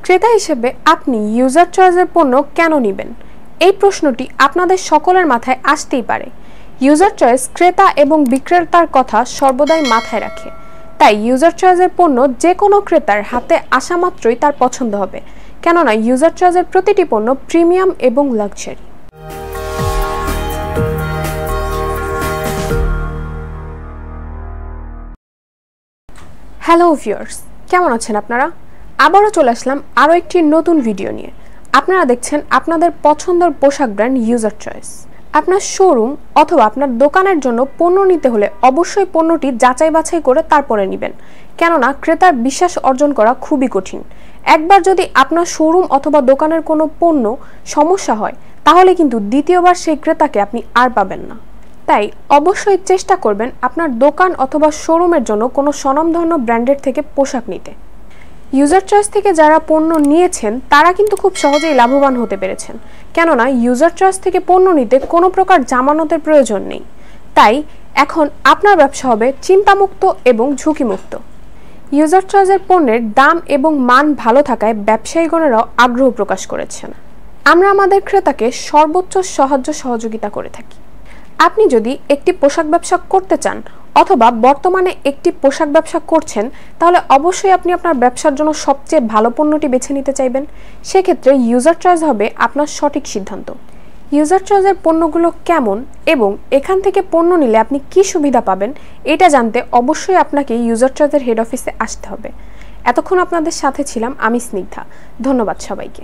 ক্রেতা হিসেবে আপনি ইউজার চয়েসের পণ্য কেন নেবেন? এই প্রশ্নটি আপনাদের সকলের মাথায় আসতেই পারে। ইউজার চয়েস ক্রেতা এবং বিক্রেতার কথা সর্বদাই মাথায় রাখে। তাই ইউজার চয়েসের পণ্য যে কোনো ক্রেতার হাতে আসা মাত্রই তার পছন্দ হবে, কেননা ইউজার চয়েসের প্রতিটি পণ্য প্রিমিয়াম এবং লাক্সারি। হ্যালো ভিউয়ার্স, কেমন আছেন আপনারা? আবারও চলে আসলাম আরও একটি নতুন ভিডিও নিয়ে। আপনারা দেখছেন আপনাদের পছন্দের পোশাক ব্র্যান্ড ইউজার চয়েস। আপনার শোরুম অথবা আপনার দোকানের জন্য পণ্য নিতে হলে অবশ্যই পণ্যটি যাচাই বাছাই করে তারপরে নেবেন, কেননা ক্রেতার বিশ্বাস অর্জন করা খুবই কঠিন। একবার যদি আপনার শোরুম অথবা দোকানের কোনো পণ্য সমস্যা হয়, তাহলে কিন্তু দ্বিতীয়বার সেই ক্রেতাকে আপনি আর পাবেন না। তাই অবশ্যই চেষ্টা করবেন আপনার দোকান অথবা শোরুমের জন্য কোনো স্বনামধন্য ব্র্যান্ডের থেকে পোশাক নিতে। ইউজার চয়েস থেকে যারা পণ্য নিয়েছেন তারা কিন্তু খুব সহজেই লাভবান হতে পেরেছেন, কেননা ইউজার চয়েস থেকে পণ্য নিতে কোনো প্রকার জামানতের প্রয়োজন নেই। তাই এখন আপনার ব্যবসা হবে চিন্তামুক্ত এবং ঝুঁকিমুক্ত। ইউজার চয়েসের পণ্যের দাম এবং মান ভালো থাকায় ব্যবসায়ীগণেরাও আগ্রহ প্রকাশ করেছেন। আমরা আমাদের ক্রেতাকে সর্বোচ্চ সাহায্য সহযোগিতা করে থাকি। আপনি যদি একটি পোশাক ব্যবসা করতে চান অথবা বর্তমানে একটি পোশাক ব্যবসা করছেন, তাহলে অবশ্যই আপনি আপনার ব্যবসার জন্য সবচেয়ে ভালো পণ্যটি বেছে নিতে চাইবেন। সেক্ষেত্রে ইউজার চয়েস হবে আপনার সঠিক সিদ্ধান্ত। ইউজার চয়েসের পণ্যগুলো কেমন এবং এখান থেকে পণ্য নিলে আপনি কি সুবিধা পাবেন, এটা জানতে অবশ্যই আপনাকে ইউজার চয়েসের হেড অফিসে আসতে হবে। এতক্ষণ আপনাদের সাথে ছিলাম আমি স্নিগ্ধা। ধন্যবাদ সবাইকে।